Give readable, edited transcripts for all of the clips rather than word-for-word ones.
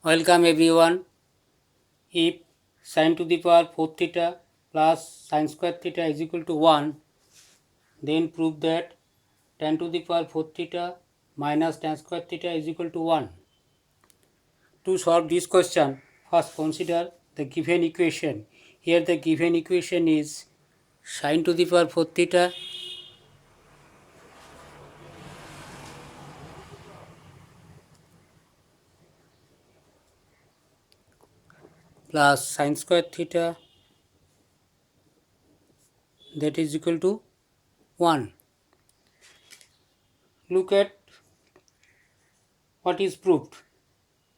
Welcome everyone. If sin to the power 4 theta plus sin square theta is equal to 1, then prove that tan to the power 4 theta minus tan square theta is equal to 1. To solve this question, first consider the given equation. Here the given equation is sin to the power 4 theta plus sin square theta, that is equal to 1. Look at what is proved.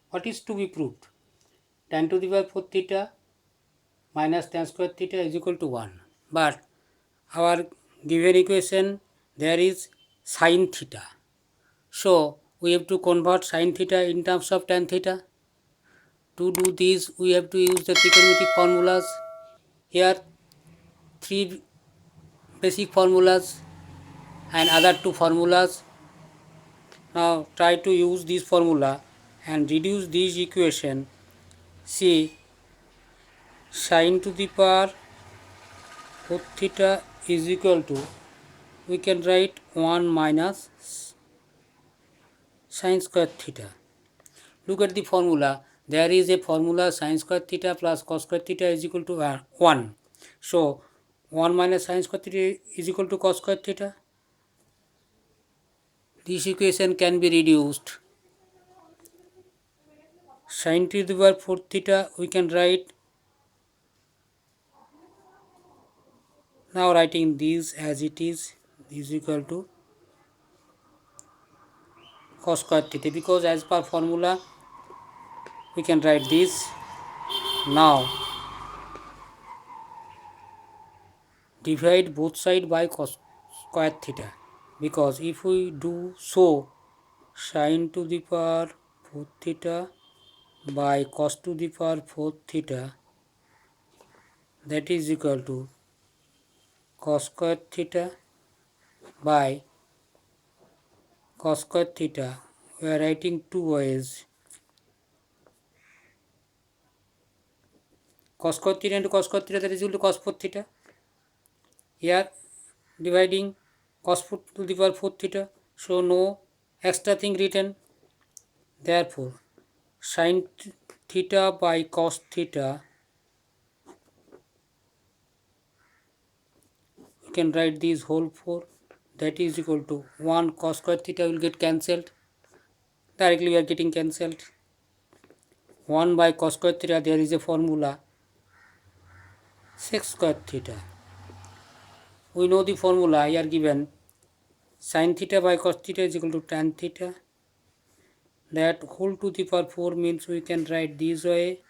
What is to be proved? Tan to the power 4 theta minus tan square theta is equal to 1. But our given equation there is sin theta. So we have to convert sin theta in terms of tan theta. To do this, we have to use the trigonometric formulas. Here 3 basic formulas and other 2 formulas. Now try to use this formula and reduce this equation. See, sin to the power 4 theta is equal to, we can write 1 minus sin square theta. Look at the formula. There is a formula sin square theta plus cos square theta is equal to 1. So 1 minus sin square theta is equal to cos square theta. This equation can be reduced. Sin to the power 4 theta we can write, now writing this as it is equal to cos square theta, because as per formula we can write this. Now divide both sides by cos square theta, because if we do so, sin to the power 4 theta by cos to the power 4 theta, that is equal to cos square theta by cos square theta. We are writing two ways, cos square theta into cos square theta, that is equal to cos 4 theta. Here dividing cos 4 to the power 4 theta, so no extra thing written. Therefore sin theta by cos theta, we can write this whole 4, that is equal to 1 cos square theta will get cancelled. Directly we are getting cancelled. 1 by cos square theta, there is a formula sec square theta. We know the formula here given, sin theta by cos theta is equal to tan theta. That whole to the power 4 means we can write this way.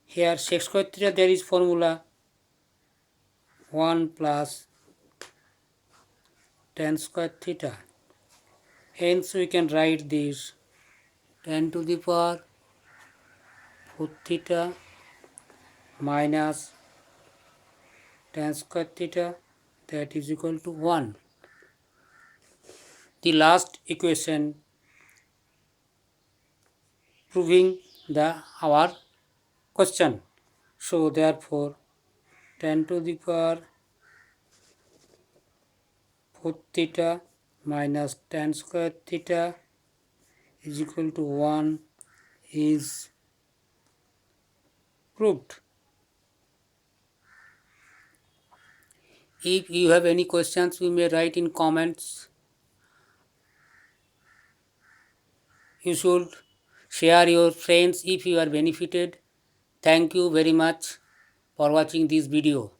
Here sec square theta, there is formula 1 plus tan square theta. Hence we can write this tan to the power 4 theta minus tan square theta, that is equal to 1. The last equation proving our question. So therefore tan to the power 4 theta minus tan square theta is equal to 1 is proved. If you have any questions, you may write in comments. You should share your friends if you are benefited. Thank you very much for watching this video.